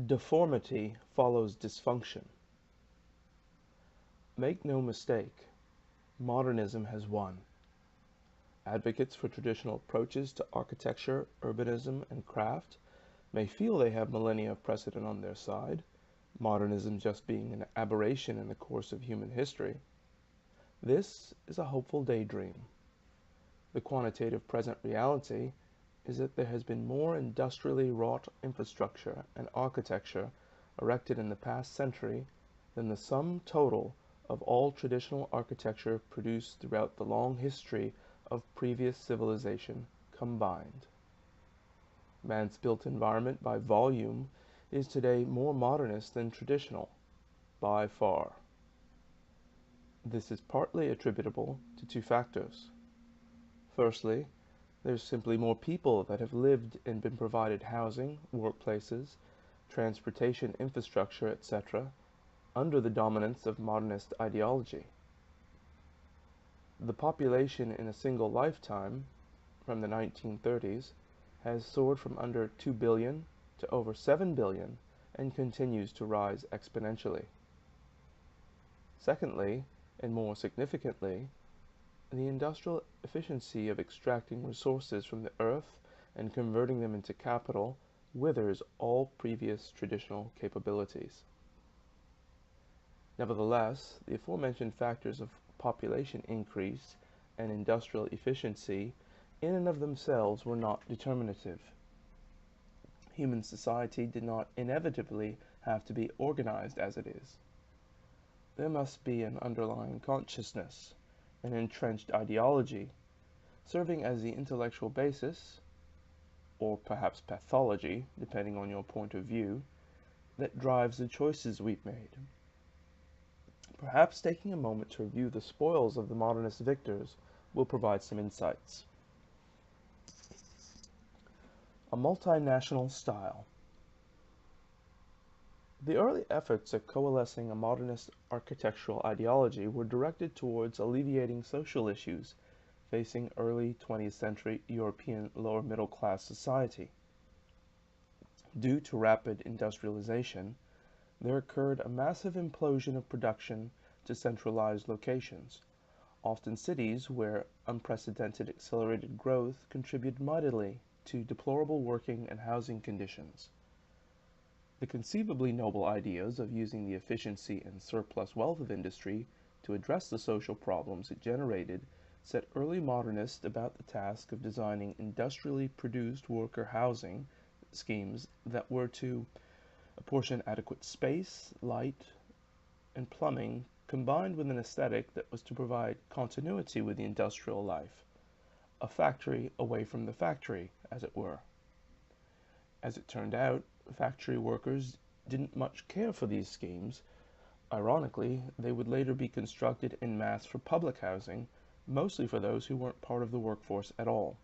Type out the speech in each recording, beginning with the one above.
Deformity follows dysfunction. Make no mistake, modernism has won. Advocates for traditional approaches to architecture, urbanism, and craft may feel they have millennia of precedent on their side, modernism just being an aberration in the course of human history. This is a hopeful daydream. The quantitative present reality is that there has been more industrially wrought infrastructure and architecture erected in the past century than the sum total of all traditional architecture produced throughout the long history of previous civilization combined. Man's built environment by volume is today more modernist than traditional, by far. This is partly attributable to two factors. Firstly, there's simply more people that have lived and been provided housing, workplaces, transportation infrastructure, etc., under the dominance of modernist ideology. The population in a single lifetime, from the 1930s, has soared from under 2 billion to over 7 billion and continues to rise exponentially. Secondly, and more significantly, the industrial efficiency of extracting resources from the earth and converting them into capital withers all previous traditional capabilities. Nevertheless, the aforementioned factors of population increase and industrial efficiency in and of themselves were not determinative. Human society did not inevitably have to be organized as it is. There must be an underlying consciousness, an entrenched ideology, serving as the intellectual basis, or perhaps pathology, depending on your point of view, that drives the choices we've made. Perhaps taking a moment to review the spoils of the modernist victors will provide some insights. A multinational style. The early efforts at coalescing a modernist architectural ideology were directed towards alleviating social issues facing early 20th century European lower middle class society. Due to rapid industrialization, there occurred a massive implosion of production to centralized locations, often cities where unprecedented accelerated growth contributed mightily to deplorable working and housing conditions. The conceivably noble ideas of using the efficiency and surplus wealth of industry to address the social problems it generated set early modernists about the task of designing industrially produced worker housing schemes that were to apportion adequate space, light, and plumbing combined with an aesthetic that was to provide continuity with the industrial life, a factory away from the factory, as it were. As it turned out, factory workers didn't much care for these schemes. Ironically, they would later be constructed en masse for public housing, mostly for those who weren't part of the workforce at all.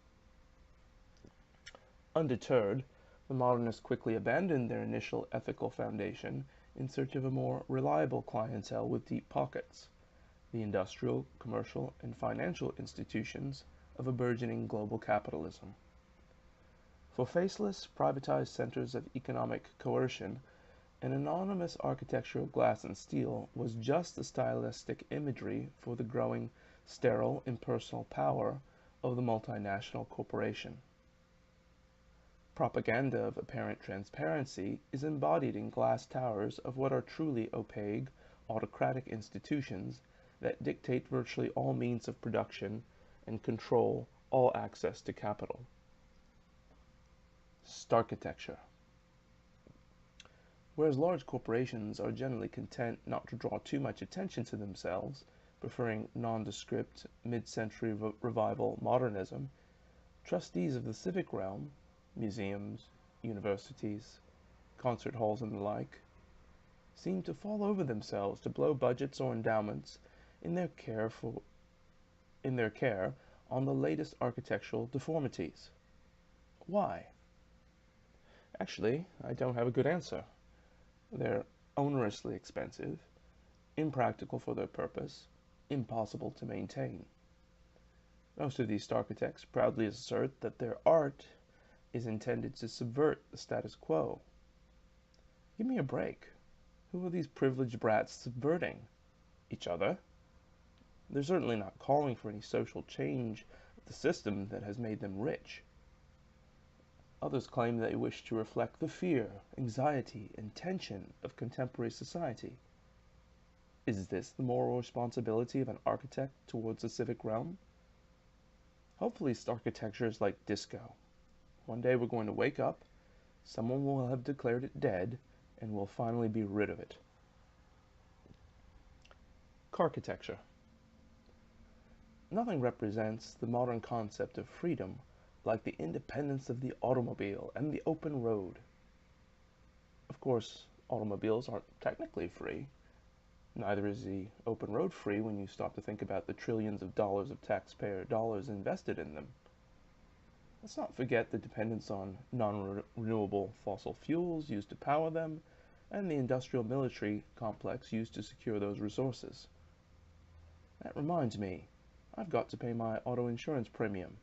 Undeterred, the modernists quickly abandoned their initial ethical foundation in search of a more reliable clientele with deep pockets, the industrial, commercial, and financial institutions of a burgeoning global capitalism. For faceless, privatized centers of economic coercion, an anonymous architecture of glass and steel was just the stylistic imagery for the growing, sterile, impersonal power of the multinational corporation. Propaganda of apparent transparency is embodied in glass towers of what are truly opaque, autocratic institutions that dictate virtually all means of production and control all access to capital. Starchitecture. Whereas large corporations are generally content not to draw too much attention to themselves, preferring nondescript, mid-century revival modernism, trustees of the civic realm, museums, universities, concert halls and the like, seem to fall over themselves to blow budgets or endowments in their care on the latest architectural deformities. Why? Actually, I don't have a good answer. They're onerously expensive, impractical for their purpose, impossible to maintain. Most of these architects proudly assert that their art is intended to subvert the status quo. Give me a break. Who are these privileged brats subverting? Each other? They're certainly not calling for any social change of the system that has made them rich. Others claim they wish to reflect the fear, anxiety, and tension of contemporary society. Is this the moral responsibility of an architect towards the civic realm? Hopefully architecture is like disco. One day we're going to wake up, someone will have declared it dead, and we'll finally be rid of it. Carchitecture. Nothing represents the modern concept of freedom like the independence of the automobile and the open road. Of course, automobiles aren't technically free. Neither is the open road free when you stop to think about the trillions of dollars of taxpayer dollars invested in them. Let's not forget the dependence on non-renewable fossil fuels used to power them, and the industrial military complex used to secure those resources. That reminds me, I've got to pay my auto insurance premium.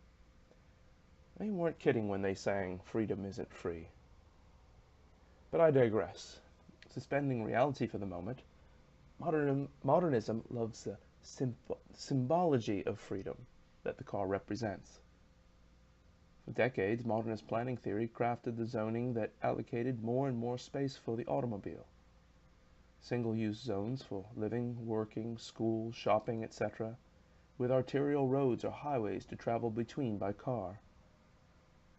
They weren't kidding when they sang, "Freedom isn't free." But I digress. Suspending reality for the moment, modernism loves the symbology of freedom that the car represents. For decades, modernist planning theory crafted the zoning that allocated more and more space for the automobile. Single-use zones for living, working, school, shopping, etc., with arterial roads or highways to travel between by car.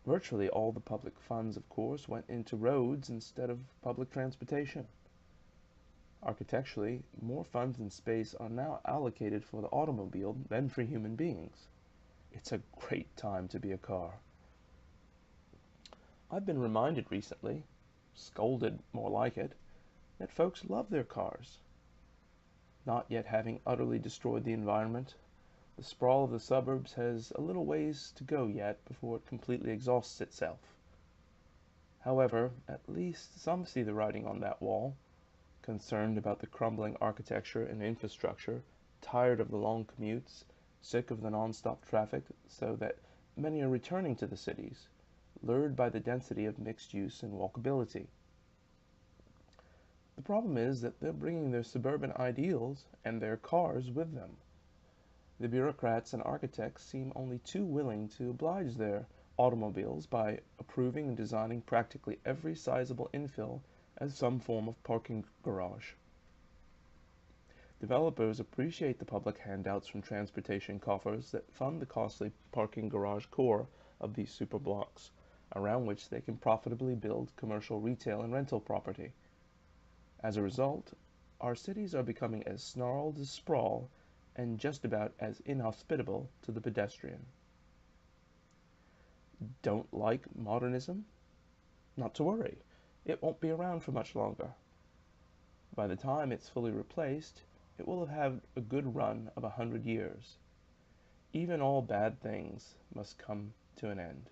Virtually all the public funds, of course, went into roads instead of public transportation. Architecturally, more funds and space are now allocated for the automobile than for human beings. It's a great time to be a car. I've been reminded recently, scolded more like it, that folks love their cars. Not yet having utterly destroyed the environment, the sprawl of the suburbs has a little ways to go yet before it completely exhausts itself. However, at least some see the writing on that wall, concerned about the crumbling architecture and infrastructure, tired of the long commutes, sick of the non-stop traffic, so that many are returning to the cities, lured by the density of mixed use and walkability. The problem is that they're bringing their suburban ideals and their cars with them. The bureaucrats and architects seem only too willing to oblige their automobiles by approving and designing practically every sizable infill as some form of parking garage. Developers appreciate the public handouts from transportation coffers that fund the costly parking garage core of these superblocks, around which they can profitably build commercial retail and rental property. As a result, our cities are becoming as snarled as Sprawl and just about as inhospitable to the pedestrian. Don't like modernism? Not to worry, it won't be around for much longer. By the time it's fully replaced, it will have had a good run of 100 years. Even all bad things must come to an end.